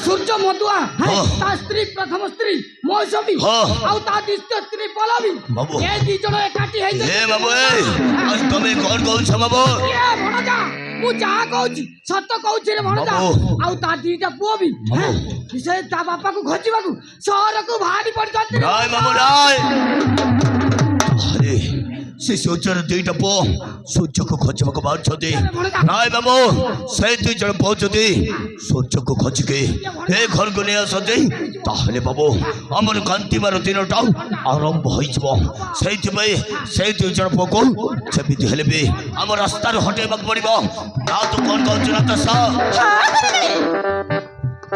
সূর্য মতুয়া তার স্ত্রী প্রথম স্ত্রী মৌসুমী ଆଉ ତା ଦ୍ୱିତୀୟ ସ୍ତ୍ରୀ ପଲବୀ ଏ ଦି ଜଣ ଏକାଠି ହେଇଛନ୍ତି। ଏ ବାବୁ ତମେ କଣ କହୁଛ ବାବୁ? ଭଣଜା ମୁଁ ଯାହା କହୁଛି ସତ କହୁଛି ରେ ଭଣଜା। ଆଉ ତା ଦିଟା ପୁଅ ବି ସେ ତା ବାପାକୁ ଖୋଜିବାକୁ ସହରକୁ ବାହାରି ପଡିଛନ୍ତି। ନାଇଁ ବାବୁ ନାଇଁ, ସେ ସୂର୍ଯ୍ୟର ଦୁଇଟା ପୁଅ ସୂର୍ଯ୍ୟକୁ ଖୋଜିବାକୁ ବାହାରୁଛନ୍ତି। ନାଇଁ ବାବୁ, ସେ ଦୁଇ ଜଣ କହୁଛନ୍ତି ସୂର୍ଯ୍ୟକୁ ଖୋଜିକି ଏ ଘରକୁ ନେଇ ଆସନ୍ତି, ତାହେଲେ ବାବୁ ଆମର କାନ୍ତିବାର ଦିନଟା ଆରମ୍ଭ ହୋଇଯିବ। ସେଇଥିପାଇଁ ସେଇ ଦୁଇ ଜଣ ପୁଅକୁ ଯେମିତି ହେଲେ ବି ଆମ ରାସ୍ତାରୁ ହଟେଇବାକୁ ପଡିବ। ନା ତୁ କଣ କହୁଛୁ ନା ତ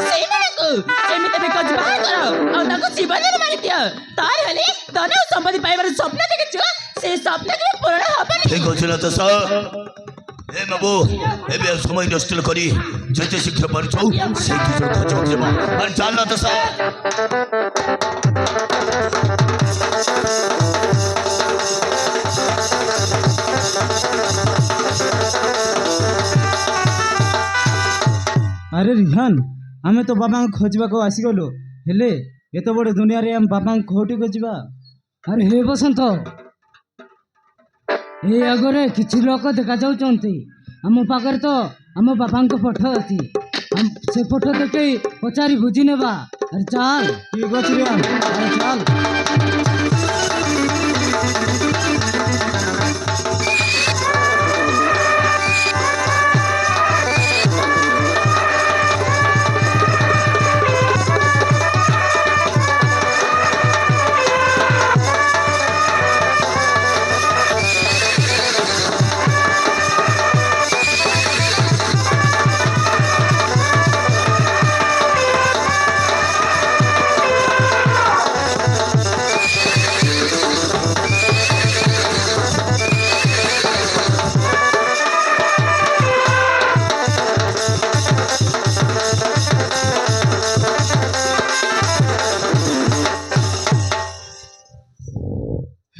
ସେଇମାନଙ୍କୁ ସେମିତି ବି ଖୋଜି ବାହାର କର ଆଉ ତାଙ୍କୁ ଜୀବନରେ ମାରିଦିଅ। ତାହେଲେ ଧନ ଓ ସମ୍ପତ୍ତି ପାଇବାର ସ୍ୱପ୍ନ ଦେଖିଛୁ, ସେ ସ୍ୱପ୍ନ କେବେ ପୂରଣ ହବନି। ଠିକ ଅଛି ନା ତ ଏ ବାବୁ, ଏବେ ସମୟ ନଷ୍ଟ କରି ଯେତେ ଶୀଘ୍ର ପାରୁଛୁ ସେଇଠି ଖୋଜିବାକୁ ଯିବ। ଆରେ ଚାଲ ନା ତ अरे रिहान, आमे तो बाबा खोजवा को आसीगलो, हेले एत बड़ दुनिया रे हम बाबा खोटी खोजवा। अरे हे बसंत, ए आगरे किछि लोक देखा जाउचंती। हम पाकर तो हम बाबा को पठो अछि, हम से पठो देखे पचारी बुझी नेबा। अरे चल ठीक अछि रिहान, अरे चल।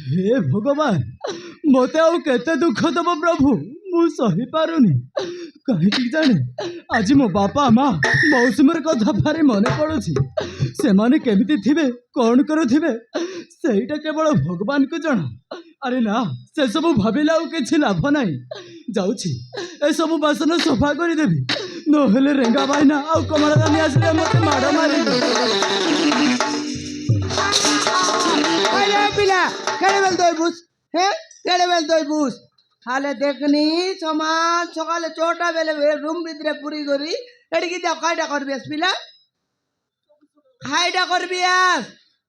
हे भगवान, मते आउ केते दुख दब प्रभु, मु सही पारुनी। कहीं जाने आज मो बापा माँ मौसुमर कथा भारी मन पड़ुछि। से माने केमिति थिबे, कौन करुथिबे सेटा केवल भगवान को जଣା। अरे ना, से सब भाबिला आउ किछि लाभ नाही। जाउछि ए सब बासन सफा करि देबी, न हेले रेंगा बाइना आउ कमला गानी आसले मते माडा मारि। अरे पिला केड़े बेल दोय बुस, हे केड़े बेल दोय बुस। हाले देखनी समान सकाले छोटा बेले रूम भितरे पूरी करी एडी की जाओ कायडा करबी आस पिला, खाइडा करबी आस।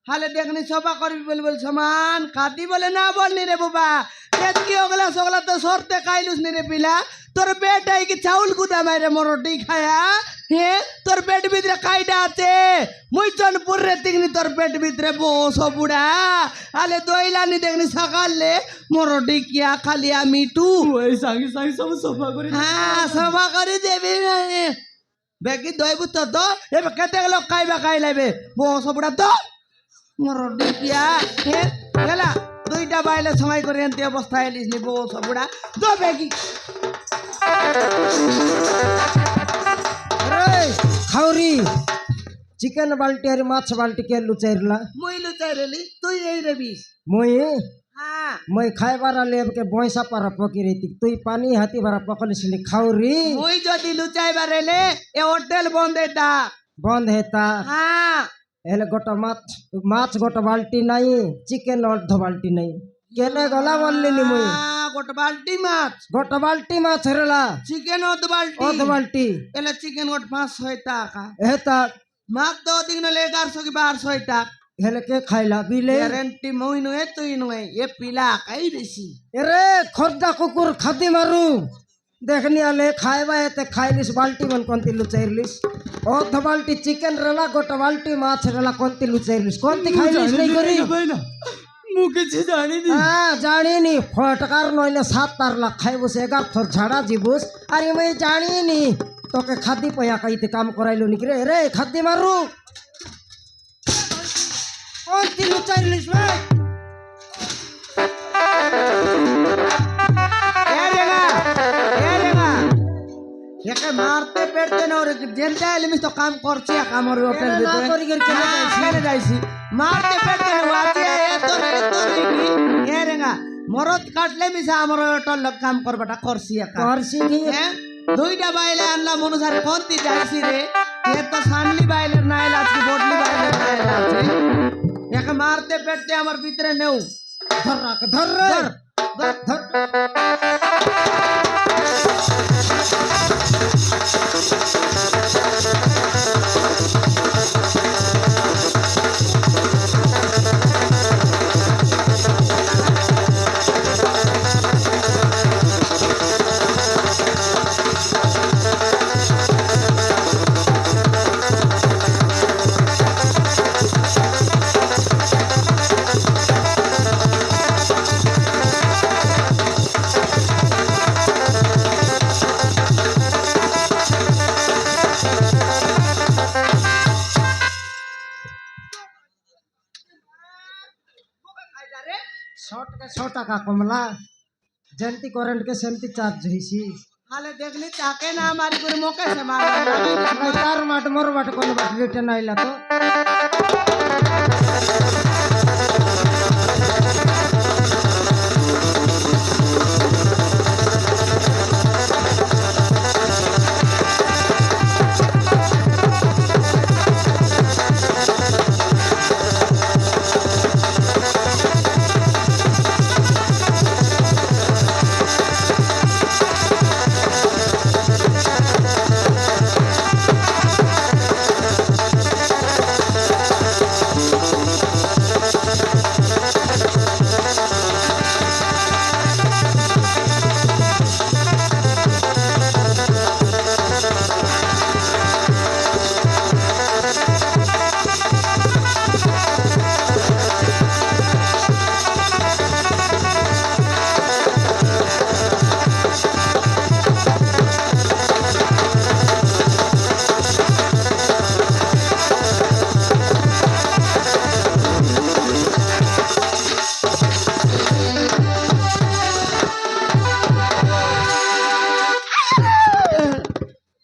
हाले देखनी सफा करबी बोल बोल समान खाती बोले ना बोलनी रे बाबा। केत की ओगला सगला तो सोरते खाइलुस नी रे पिला। तोर पेट है कि चाउल गुदा मारे मो रोटी खाया हे तोर पेट भितरे कायडा आछे मुई चनपुर रे तिगनी तोर पेट भितरे बोस बुड़ा। हाले दोइलानी देखनी सकाले मो रोटी किया खाली मिठू ओए सांगी सांगी सब सफा करि। हां सफा करि देबी बेगी दोइबु तो दो ए केते लोग खाइबा खाइ लाइबे बोस बुड़ा दो मो रोटी किया हे गेला दुईटा बाइले समय करि एंती अवस्था आइलिस नि बोस बुड़ा दो बेगी। अरे खाउरी चिकन बाल्टी और माछ बाल्टी के लुचाइरला मुई लुचाइरली तू यही रे बीस मुई हां मुई खाइबारा लेब के भैंसा पर पकी रही तुई पानी हाथी भरा पकलिसली खाउरी मुई जदी लुचाइबा रेले ए होटल बंद हेता हां एले गोटा माछ गोटा बाल्टी नहीं चिकन अर्ध बाल्टी नहीं केने गला बोलली नि मुई गोटा बाल्टी माछ हरला चिकन अर्ध बाल्टी एले चिकन गोट 500 टाका हेता माछ दो दिन ले 1100 की 1200 टाका हेले के खाइला बिले गारंटी मुई नुए तुई नुए ये पिला काई देसी अरे खोदा कुकुर खादी मारू देखनी आले खाइबा एते खाइलिस बाल्टी मन कोंती लुचाइरलिस अर्ध बाल्टी चिकन रला गोटा बाल्टी माछ रला कोंती लुचाइरलिस कोंती खाइलिस नहीं करी मु किछि जानि नी। हां जानि नी फटकार नइले 7 तारला खाइबुस 11 थर झाड़ा जीबुस। अरे मैं जानि नी तोके खादी पया कइते काम कराइलो नी रे रे खादी मारू कोंती लुचाइरलिस बे একে মারতে পেটতে না ওরে জেনটা এলিমিস তো কাম করছি আমার হোটেল কেন না ভিতরে করি গের কেন যাইছি? কেন যাইছি মারতে পেটতে না আজকে এত এ রেঙ্গা মরদ কাটলে মিশা আমার হোটেল লোক কাম করবাটা করছি একা করছি কি হ্যাঁ দুইটা বাইলে আনলাম অনুসারে কোনটি যাইছি রে এ তো সানলি বাইলের নাইল আজকে বদলি বাইলের নাইল আছে একে মারতে পেটতে আমার ভিতরে নেও ধর রাখ ধর রে ধর ধর শর্ট কে 100 টাকা কমলা যেমতি কারেন্ট কে সেমতি চার্জ হইছি হালে দেখলি তাকে না মারি করে মোকে সে মারলাম নাই তার মাঠ মোর মাঠ কোন বাট রিটার্ন আইলা তো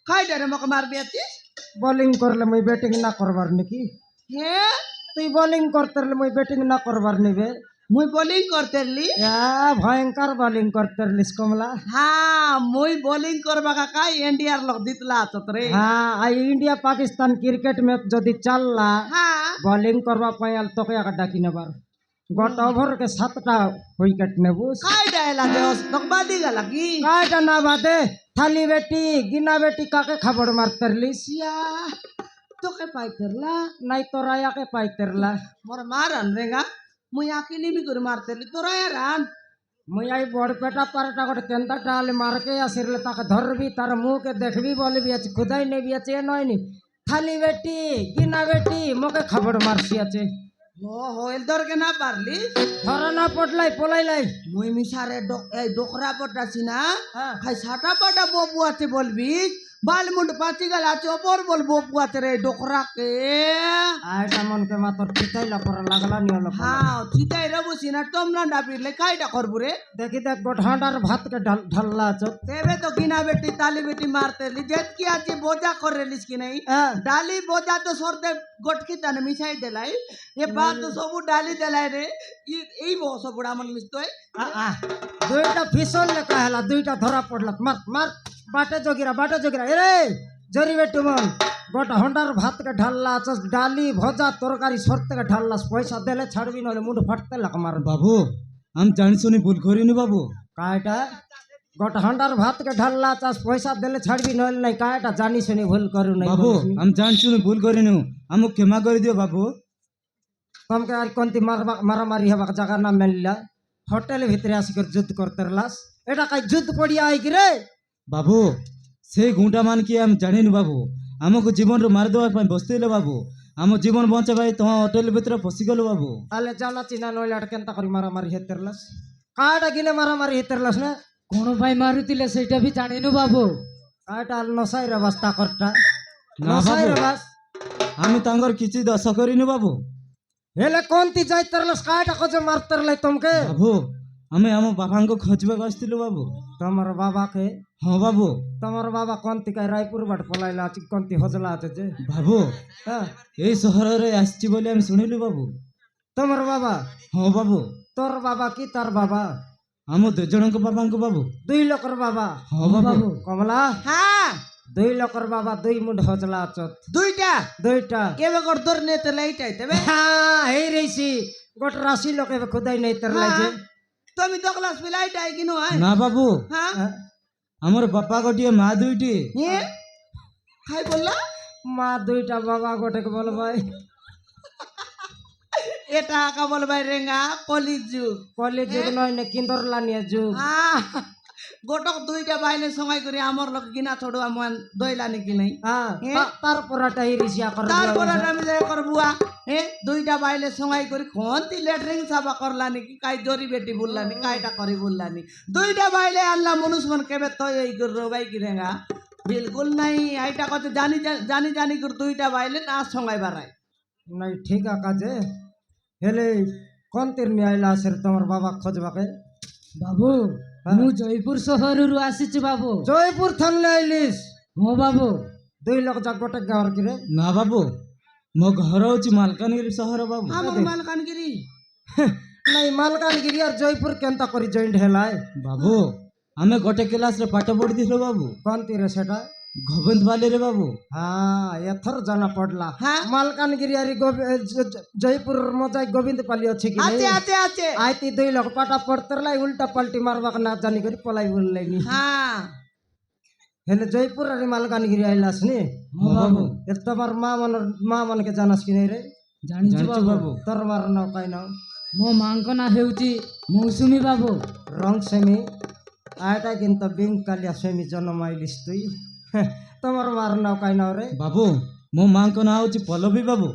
খাইটা রে মোকে মারবি আছিস বোলিং করলে মই ব্যাটিং না করবার নাকি হ্যাঁ তুই বোলিং করতে রলে মই ব্যাটিং না করবার নিবে মুই বোলিং করতে লি ভয়ঙ্কর বোলিং করতে রলিস কমলা হ্যাঁ মুই বোলিং করবা কাকা ইন্ডিয়ার লোক জিতলা আছত রে হ্যাঁ I India Pakistan cricket match যদি চাললা হ্যাঁ বোলিং করবা পাইল তোকে একটা ডাকি নেবার গট ওভার কে 7টা উইকেট নেবু খাইটা এলা দেওস তোক বাদি গেলা কি কাটা না বাদে থালি বেটি গিনা বেটি কাকে খাবড় মারতে রলিস ইয়া তোকে পাইতেরলা নাই তোরা ইয়াকে পাইতেরলা মোর মারান রেঙ্গা মুই আকিলি বি করে মারতেলি তোরা রান মুই আই বড় পেটা পারটা গোটে তেন্তা ডালে মারকে আসিরলে তাকে ধরবি তার মুখকে দেখবি বলবি আছে খুদাই নেবি আছে এ নয়নি থালি বেটি গিনা বেটি মোকে খাবড় মারছি আছে ও হোয়েল দরকে না পারলি ধরা না পড়লাই পলাইলাই মুই মিশারে এই ডোকরা পটাছি না হ্যাঁ। খাই সাটা পাটা ববু আছে বলবি বালমুন্ড পাচি গেল আছে অপর বল ববু আছে রে ডোকরাকে আইটা মনকে মাতর পিতাইলা পরা লাগলা নিয়ল হ্যাঁ চিতাই রে বসি না তোমরা ডাবিলে কাইটা করবু রে দেখি দেখ গোঠাডার ভাতকে ঢাল্লা আছো তেবে তো গিনা বেটি তালি বেটি মারতে লি যেত কি আছে বোঝা করে লিস কি নাই হ্যাঁ ডালি বোঝা তো সরতে গটকি তানে মিশাই দেলাই এ বাদ তো সবু ডালি দেলাই রে এই বো সবুড়া মন মিশতই দুইটা ফিসল লেখা হেলা দুইটা ধরা পড়লা মার মার বাটে জগিরা এরে জরি বেটু মন গোটা হন্ডার ভাতকে ঢাল্লা আছস ডালি ভজা তরকারি সরতে ঢাল্লাস পয়সা দেলে ছাড়বি নলে মুন্ড ফাটতে লাগ মার বাবু আমি জানি শুনি ভুল করিনি বাবু কায়টা গোটা হন্ডার ভাতকে ঢাল্লা আছস পয়সা দেলে ছাড়বি নলে নাই কায়টা জানি শুনি ভুল করু নাই বাবু আমি জানি শুনি ভুল করিনি আমি ক্ষমা করে দিও বাবু তোমাকে আর কোনটি মারামারি হবার জায়গা না মেললা হোটেলের ভিতরে আসি করে যুদ্ধ করতে রলাস এটা কাই যুদ্ধ পড়িয়া আইকি রে বাবু সেই গুঁটা মান কি আমি জানিনি বাবু আমাকে জীবন মারি দেওয়া বসতে বাবু আমার জীবন বঞ্চা ভাই তোমার হোটেল ভিতরে পশিগল বাবু তাহলে জানা চিনা নইলে আর কেনতা করি মারামারি হেতে রলাস কাটা গিনে মারামারি হেতে রলাস না কোন ভাই মারুতিলে সেইটা ভি জানিনু বাবু কাটা নসাই রে বাস্তা করটা না নসাই রে বাবু বাস আমি তাঙ্গর কিছু দশ করিনি বাবু হেলে কোনটি যাইতে রলাস কাটা কজে মারতে রলাই তোমাকে বাবু আমি আমার বাবাকে খোঁজবে আসছিল বাবু তোমার বাবাকে হ্যাঁ বাবু। তোমার বাবা কোনতিকায় রায়পুর বাট পলাইলা আছে কোনতি হজলা আছে যে বাবু হ্যাঁ এই সহরে আসছি বলে আমি শুনিলু বাবু। তোমার বাবা হ্যাঁ বাবু তোর বাবা কি তার বাবা ଆମ ଦୁଇଜଣଙ୍କ ବାବାଙ୍କ ବାବୁ। দুই লোকর বাবা ହଁ ବାବୁ। কমলা হ্যাঁ দুই লোকর বাবা দুই মুন্ড হজলা আছে দুইটা দুইটা কেবে কর তোর নেতে লাইটাই তবে হ্যাঁ এই রইছি গোট রাশি লোক এবে খুদাই নাই তোর লাইছে তুমি তো ক্লাস লাইটাই কিনো হয় ନା ବାବୁ হ্যাঁ ଆମର ବାପା ଗୋଟିଏ ମା ଦୁଇଟି। হে খাই বললা মা দুইটা বাবা গোটেকে বল ভাই এটা আকা বল ভাই রেঙ্গা কলির যুগ কলি যুগ নয় না কিন্দর লানিয়া যুগ গোটক দুইটা বাইলে সময় করে আমার লোক গিনা ছোড়ো আমার দইলা নাকি নাই হ্যাঁ তারপরটা হিরিসিয়া কর তারপরে আমি যাই করবুয়া হে দুইটা বাইলে সময় করে কোনটি লেটরিং সাফা করলা নাকি কাই জরি বেটি বললা নি কাইটা করে বললা নি দুইটা বাইলে আল্লাহ মনুষ মন কেবে তো এই করব ভাই কি রেঙ্গা বিলকুল নাই আইটা কত জানি জানি জানি করে দুইটা বাইলে না সময় বাড়ায় নাই ঠিক আছে হেলে কোন তীর নিয়ে আইলা সের তোমার বাবা খোঁজবাকে বাবু ମୁଁ ଜୟପୁର ସହରରୁ ଆସିଛି ବାବୁ। জয়পুর থানলে আইলিস ହଁ ବାବୁ। দুই লোক যা গোটে গাঁর কিরে ନା ବାବୁ ମୋ ଘର ହଉଛି ମାଲକାନଗିରି ସହର ବାବୁ। আমার মালকানগিরি নাই মালকানগিরি আর জয়পুর কেনতা করি জয়েন্ট হেলায় ବାବୁ ଆମେ ଗୋଟେ କ୍ଲାସରେ ପାଠ ପଢିଥିଲୁ ବାବୁ কোন তীরে সেটা ଗୋବିନ୍ଦ ବାଲିରେ ବାବୁ। হ্যাঁ এথর জানা পড়লা হ্যাঁ। মালকানগিরি আর জয়পুর মজাই গোবিন্দ পালি আছে কি আছে আছে আছে আইতি দুই লোক পাটা পড়তে লাই উল্টা পাল্টি মারবাক না জানি করি পলাই বললাইনি হ্যাঁ হেলে জয়পুর আর মালকানগিরি আইলাস নি ହଁ ବାବୁ এ তোমার মা মনকে জানাস কি নাই রে ଜାଣିଛୁ ଜାଣିଛୁ ବାବୁ। ବାବୁ। তোর মার নাও কাই নাও ମୋ ମାଙ୍କ ନାଁ ହେଉଛି ମୌସୁମୀ ବାବୁ। রং সেমি আয়টা কিন্তু বিং কালিয়া সেমি জন্ম আইলিস তুই তোমার মার নাও কাই নাও রে ବାବୁ ମୋ ମାଙ୍କ ନାଁ ହଉଛି ପଲ୍ଲବୀ ବାବୁ।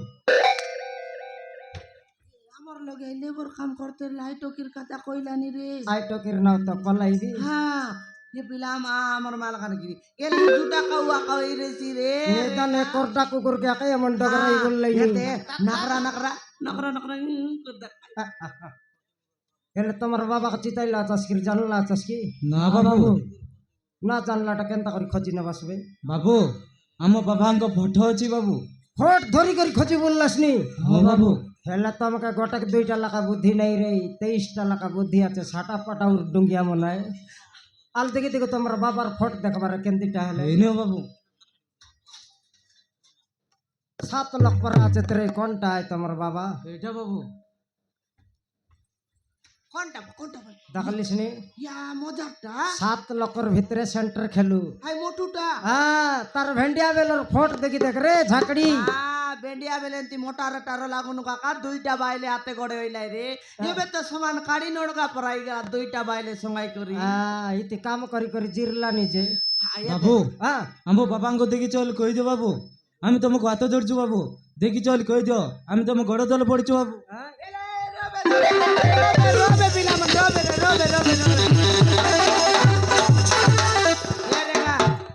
আমার লগে লেবর কাম করতে লাইটকির কথা কইলানি রে আই টকির নাও তো কলাইবি হ্যাঁ ये पिला আমার মালকানগিরি এর দুটা কাউয়া কাউই রেছি রে এদানে করটা কুকুর কে আকে এমন ডগরাই বললাইনি এতে নাকরা নাকরা নাকরা নাকরা করদা হেলে তোমার বাবা চিতাইলা আছাস কি জানলা আছাস কি ନା ବାବୁ না জানলাটা কেনতা করে খোঁজি না বসবে ବାବୁ ଆମ ବାବାଙ୍କ ଫଟୋ ଅଛି ବାବୁ। ফট ধরি করে খোঁজি বললাস নি ହଁ বাবু হেলে তোমাকে গোটাক 2টা লাখা বুদ্ধি নাই রে 23টা লাখা বুদ্ধি আছে সাটা পাটা উর ডুঙ্গিয়া মনায় আল দেখি দেখো তোমার বাবার ফট দেখবার কেন্দিটা হেলে এই নিও বাবু। 7 লাখ পর আছে তোর কোনটা আয় তোমার বাবা এইটা বাবু। কোনটা কোনটা ভাই দেখালিস নি ইয়া মজাটা 7 লক্ষর ভিতরে সেন্টার খেলু হাই মোটুটা হ্যাঁ তার ভেন্ডিয়া বেলর ফট দেখি দেখ রে ঝাকড়ি বেন্ডিয়া বেলেন্তি মোটার টার লাগুন কাকা দুইটা বাইলে হাতে গড়ে হইলাই রে এবে তো সমান কাড়ি নড়কা পরাই গা দুইটা বাইলে সঙ্গাই করি হ্যাঁ ইতি কাম করি করি জিরলা নিজে বাবু হ্যাঁ ଆମ ବାବାଙ୍କୁ ଦେଖି ଚଲ କହିଦିଅ ବାବୁ ଆମେ ତମକୁ ହାତ ଧରିଛୁ ବାବୁ ଦେଖି ଚଲ କହିଦିଅ ଆମେ ତମ ଗୋଡ଼ ତଳେ ପଡ଼ିଛୁ ବାବୁ। রবে পিলাম রবে রবে রবে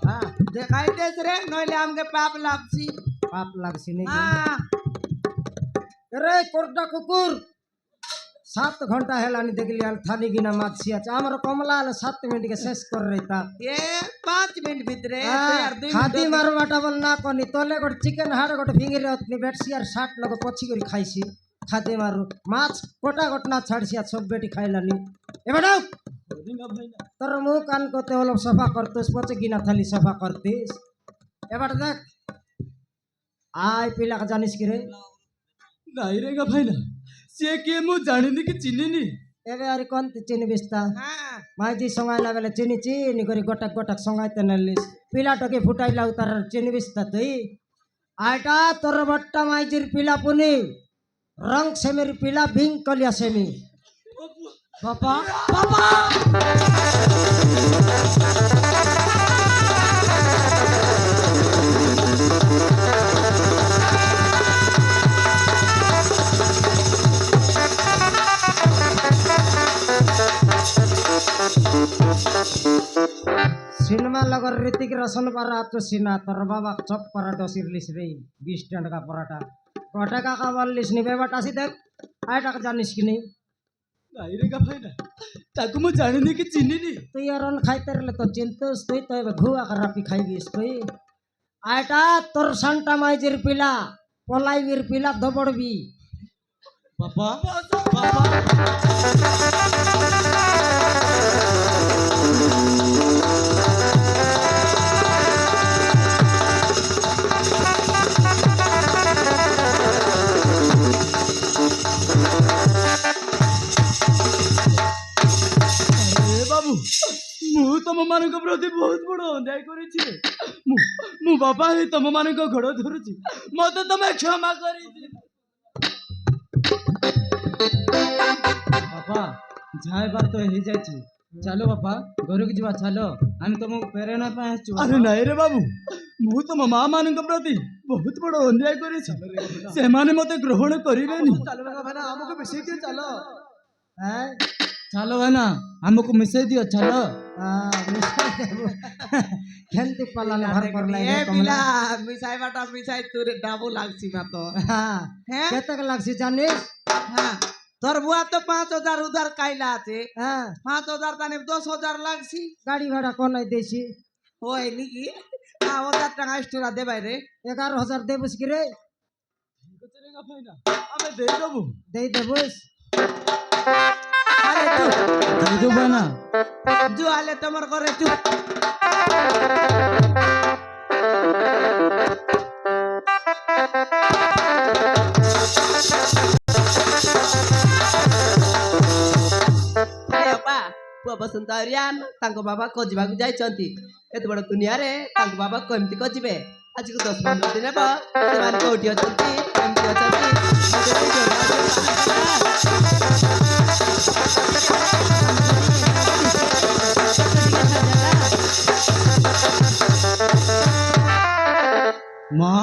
হ্যাঁ দেখাইতেছ রে নইলে আমকে পাপ লাগছি পাপ লাগছি নাকি হ্যাঁ রে কোরটা কুকুর 7 ঘন্টা হেলানি দেখলি আর থালি গিনা মাছি আছে আমার কমলা আলে 7 মিনিট কে শেষ কর রইতা এ 5 মিনিট ভিতরে আর 2 খাদি মারবাটা বল না কনি তলে গোট চিকেন হাড় গোট ফিঙ্গিরে অতনি বেটছি আর 60 লোক পছি করে খাইছি খাদি মারু মাছ কোটা গোটনা ছাড়ছি আর সব বেটি খাইলানি এবারে তোর মুখ কান করতে হলো সফা করতেস পচে গিনা থালি সফা করতিস এবার দেখ আয় পিলাকে জানিস কি রে ନାଇଁ ରେ ଗା ଭାଇନା ସିଏ କିଏ ମୁଁ ଜାଣିନି କି ଚିହ୍ନିନି। এবে আর কোন চিনিবিস তা হ্যাঁ মাইজি সঙ্গাইলা বেলে চিনি চিনি করে গোটাক গোটাক সঙ্গাইতে নালিস পিলাটাকে ফুটাইলা তার চিনিবিস তা তুই আইটা তোর বট্টা মাইজির পিলা পুনি রং সেমির পিলা ভিং কলিয়া সেমি ବାପା সিনেমা লগর ঋতিক রোশন পারা তো সিনা তোর বাবা চপ পরাটা সিরলিস রে 20 টাকা পরাটা কটাকা খাবার লিস নি বেবাটা আসি দেখ আয় টাকা জানিস কি নেই ନାଇଁ ରେ ଭାଇନା ତାକୁ ମୁଁ ଜାଣିନି କି ଚିହ୍ନିନି। তুই আর খাইতে রলে তো চিনতোস তুই তো এবার ঘুয়া রাপি খাইবিস তুই আয়টা তোর সান্টা মাইজের পিলা পলাইবির পিলা দবড়বি বাবা বাবা আরে বাবু ମୁଁ ତମମାନଙ୍କ ପ୍ରତି ବହୁତ ବଡ଼ ଅନ୍ୟାୟ କରିଛି ରେ। ମୁଁ ବାବା ହେଇ ତମମାନଙ୍କ ଗୋଡ଼ ଧରୁଛି ମତେ ତମେ କ୍ଷମା କରିଦିଅ। ବାପା ଯାହା ହେବାର ତ ହେଇଯାଇଛି, ଚାଲ ବାପା ଘରକୁ ଯିବା। ଚାଲ, ଆମେ ତମକୁ ପ୍ରେରଣା ପାଇଁ ଆସିଛୁ। ଆରେ ନାଇଁ ରେ ବାବୁ, ମୁଁ ତମ ମା ମାନଙ୍କ ପ୍ରତି ବହୁତ ବଡ଼ ଅନ୍ୟାୟ କରିଛି। ସେମାନେ ମତେ ଗ୍ରହଣ କରିବେନି। ଆମକୁ ମିଶେଇ ଦିଅ ଚାଲ। হ্যাঁ ଚାଲ ଭାଇନା, ଆମକୁ ମିଶେଇ ଦିଅ। ଚାଲ। খেলতে পালালে ভার করলাই এ পিলা মিশাইবাটা মিশাই তোর ডাবো লাগছি না তো। হ্যাঁ হ্যাঁ কেতে লাগছে জানিস হ্যাঁ তোর বুয়া তো 5,000 উধার কাইলা আছে। হ্যাঁ 5,000 তানে 10,000 লাগছি। গাড়ি ভাড়া কোনায় দেছি ওই নাকি 5,000 টাকা এক্সট্রা দেবাই রে। 11,000 দেবুস কি রে ଆମେ ଦେଇଦେବୁ। দেই দেবুস আরে চুপ বুঝো ভাইনা, জু আলে তোমার ঘরে চুপ। ପୁଅ ବସନ୍ତ ହରିଆନ ତାଙ୍କ ବାବା ଖୋଜିବାକୁ ଯାଇଛନ୍ତି। ଏତେ ବଡ଼ ଦୁନିଆରେ ତାଙ୍କ ବାବା କେମିତି ଖୋଜିବେ? ଆଜିକୁ 10-15 ଦିନ ହେବ ସେମାନେ କୋଉଠି ଅଛନ୍ତି, କେମିତି ଅଛନ୍ତି? ମା।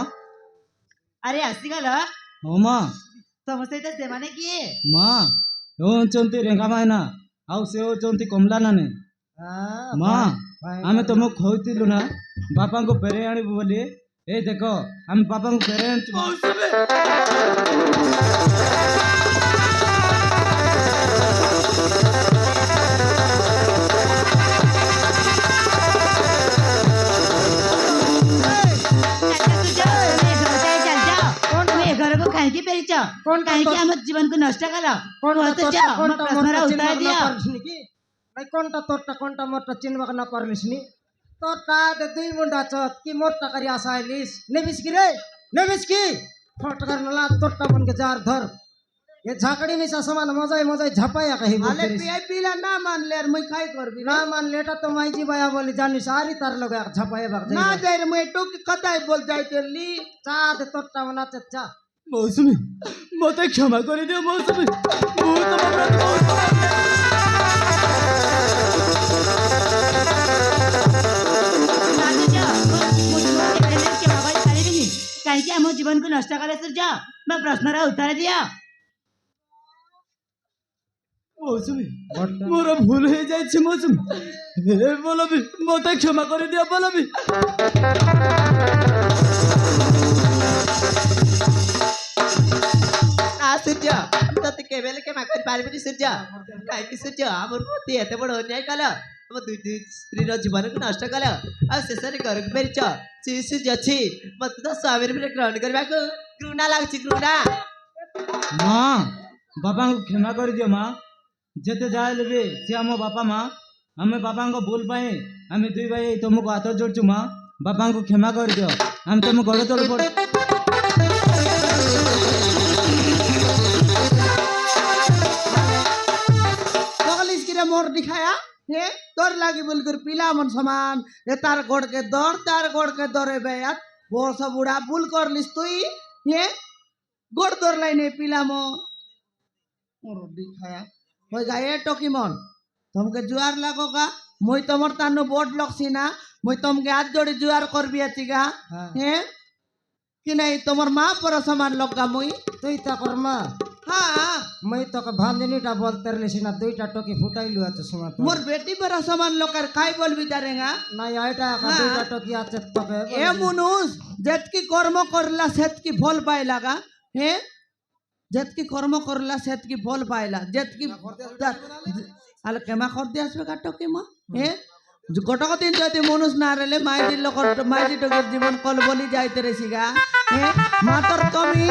ଆରେ ଆସିଗଲ। ହଁ ମା। ତମ ସହିତ ସେମାନେ କିଏ? ମା, ଏ ହଉଛନ୍ତି ରେଙ୍ଗା ଭାଇନା, ଆଉ ସେ ହଉଛନ୍ତି କମଲା ନାନୀ। ମା, ଆମେ ତମକୁ କହିଥିଲୁ ନା ବାପାଙ୍କୁ ଫେରେଇ ଆଣିବୁ ବୋଲି। ଏଇ ଦେଖ, ଆମେ ବାପାଙ୍କୁ ଫେରେଇ ଆଣିଛୁ। ଘରକୁ କାହିଁକି ଫେରିଛ? କାହିଁକି ଆମ ଜୀବନକୁ ନଷ୍ଟ କଲ? ପ୍ରଶ୍ନର ଉତ୍ତର ଦିଅ। কোনটা তোরটা কোনটা মোরটা চিনবাক না পারলিস নি তোরটা দুই মুন্ডা চত কি মোরটা করি আসা আইলিস নেবিস কি রে নেবিস কি ফটকার নলা তোরটা মনকে যার ধর এ ঝাকড়ি মিশা সমান মজাই মজাই ঝাপাইয়া কহি আলে পিআই পিলা না মানলে আর মুই খাই করবি না মানলে এটা তো মাইজি বায়া বলি জানিস আরি তার লগে ঝাপাইয়া বাক না যাই রে মুই টুক কথাই বল যাইতেলি। চা দে তোরটা মনাচে চা ମୌସୁମୀ ମତେ କ୍ଷମା କରିଦିଅ। ମୌସୁମୀ, ମୁଁ ତମ ପ୍ରତି ବହୁତ ବଡ଼ କାହିଁକି ଆମ ଜୀବନକୁ ନଷ୍ଟ କଲେ ସୂର୍ଯ୍ୟ? ବା ପ୍ରଶ୍ନର ଉତ୍ତର ଦିଅ। ମୌସୁମୀ, ମୋର ଭୁଲ ହେଇଯାଇଛି। ମୌସୁମୀ, ହେ ବଲବି, ମତେ କ୍ଷମା କରିଦିଅ ବଲବି। না সূর্য, আমি তোতে কেবেলে ক্ষমা করে পারবিনি সূর্য। কাহিଁକି সূর্য আমার প্রতি এত বড় অন্যায় কল? ଆମ ଦୁଇ ସ୍ତ୍ରୀର ଜୀବନକୁ ନଷ୍ଟ କଲ, ଆଉ ଶେଷରେ ଘରକୁ ଫେରିଛ। ଛି ସୂର୍ଯ୍ୟ ଛି, ମତେ ତ ସ୍ୱାମୀ ରୂପରେ ଗ୍ରହଣ କରିବାକୁ ଘୃଣା ଲାଗୁଛି, ଘୃଣା। ମା, ବାପାଙ୍କୁ କ୍ଷମା କରିଦିଅ। ମା, ଯେତେ ଯାହା ହେଲେ ବି ସେ ଆମ ବାପା। ମା, ଆମେ ବାପାଙ୍କ ଭୁଲ ପାଇଁ ଆମେ ଦୁଇ ଭାଇ ତମକୁ ହାତ ଯୋଡ଼ୁଛୁ। ମା, ବାପାଙ୍କୁ କ୍ଷମା କରିଦିଅ। ଆମେ ତମ ଗୋଡ଼ ତଳେ ପଡ଼। সকলিস কিরে মোর দিখায়া হে তোর লাগি বল করে পিলা মন সমান এ তার গোড়কে দর তার গোড়কে দরে বেয়াত বর্ষ বুড়া ভুল করলিস তুই হে গোড় দর লাইনে পিলা মোর দিখায়া হই গায়ে টকি মন তোমকে জুয়ার লাগো গা মই তোমার তানো বোর্ড লক্ষি না মই তোমকে হাত জোড়ে জুয়ার করবি আছি গা হে কি নাই তোমার মা পর সমান লগা মই তুই তা কর মা হ্যাঁ মই তোকে ভাঞ্জনিটা বলতে রলিস না দুইটা টকি ফুটাইলু আছে সময় মোর বেটি পর সমান লোকের খাই বলবি দারেঙ্গা না এইটা দুইটা টকি আছে তোকে এ মনুষ যেতকি কর্ম করলা সেতকি ফল পাই লাগা হে যেতকি কর্ম করলা সেতকি ফল পাইলা যেতকি আলে কেমা করতে আসবে কাটকে মা হ্যাঁ গোটক দিন যদি মানুষ না রেলে মাইজির লোক মাইজি টকের জীবন কল বলি যাইতে রে শিগা হ্যাঁ মাতর তুমি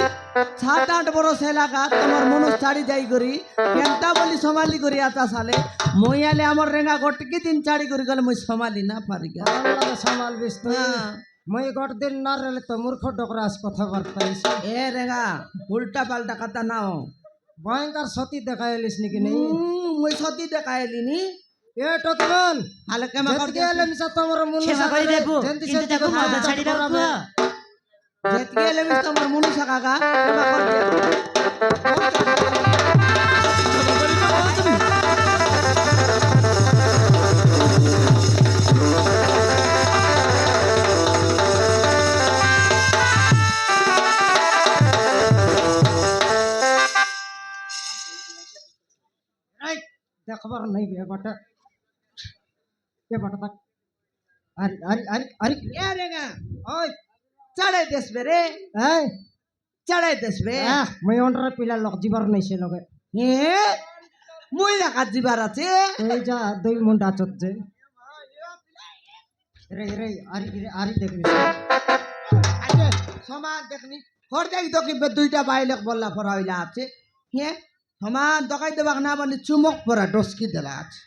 7-8 বরস এলাকা তোমার মানুষ ছাড়ি যাই করি কেনতা বলি সমালি করি আতা সালে মই আলে আমার রেঙ্গা গটকি দিন ছাড়ি করি গেলে মই সমালি না পারি গা সামাল বিস তুই মই গট দিন না রেলে তো মূর্খ ডকরাস কথাবার্তা এ রেঙ্গা উল্টা পাল্টা কথা নাও ভয়ঙ্কর সতী দেখা এলিস নাকি নেই মই সতী দেখাইলি নি এ টকিবন আলে কেমা যেতকি এলে মিছা তোমার মন যেতকি এলে মিস তোমার মনু সাকাগা কেমা করতে দেখবার নাই বেটা কে বেটা থাক আরে আরে আরে আরে এ রেঙ্গা ওই চড়াই দেসবে রে এই চড়াই দেসবে মই অন্ডার পিলা লগ জিবার নাই সে লগে এ মই রাখাত জিবার আছে এই যা দুই মুন্ডা চচ্ছে রে রে আরে আরে দেখবি আরে সমান দেখনি হর দেখ দকি দুইটা বাইলক বললা পড়া হইলা আছে হে সমান দকাই দেবাক না বলি চুমক পড়া ডসকি দেলা আছে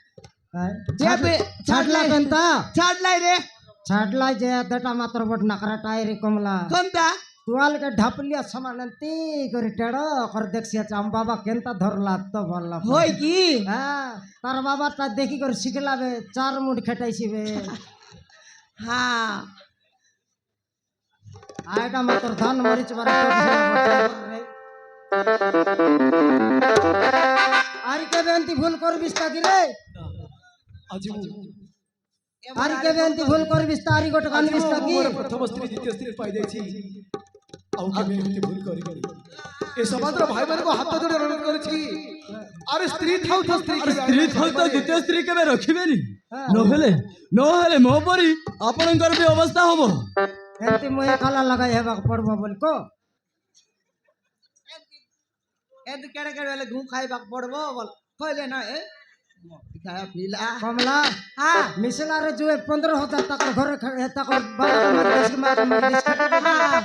যাবে ছাড়লা কেনতা ছাড়লাই রে ছাড়লাই যে দেটা মাত্র বট নাকরা টাইরে কমলা কোনটা तुआल के ढपलिया समानंती করে টেড়ো কর দেখছিয়া চাম বাবা কেনতা ধরলা তো বললা হই কি হ্যাঁ তার বাবাটা দেখি করে শিখলাবে 4 মুঠ খেটাইছিবে হ্যাঁ আইটা মাত্র ধান মরিচ বারে আর কে বেন্তি ভুল করবিস তা কি রে আর কে বেন্তি ভুল করবিস তা আরি গোট কানবিস তা কি প্রথম স্ত্রী দ্বিতীয় স্ত্রী পাই দেখছি ଆଉ କେବେ ଏମିତି ଭୁଲ କରିବେନି ଏ ସମାଜର ଭାଇମାନଙ୍କୁ ହାତ ଯୋଡ଼ି ଅନୁରୋଧ କରୁଛି ଆରେ ସ୍ତ୍ରୀ ଥାଉ ତ ସ୍ତ୍ରୀ ଥାଉ ତ ଦ୍ୱିତୀୟ ସ୍ତ୍ରୀ କେବେ ରଖିବେନି ନହେଲେ ମୋ ପରି ଆପଣଙ୍କର ବି ଅବସ୍ଥା ହବ ଏମିତି ମୁହେ ଖାଲା ଲଗାଇ ହେବାକୁ ପଡବ ବୋଲି କହ এদ কেড়ে কেড়ে হলে ঘু খাইবাক পড়বো বল কইলে না এ খায়া পিলা কমলা হ্যাঁ মিশলা রে জুয়ে 15,000 টাকা ঘরে টাকা বাবা মার দেশ মার হ্যাঁ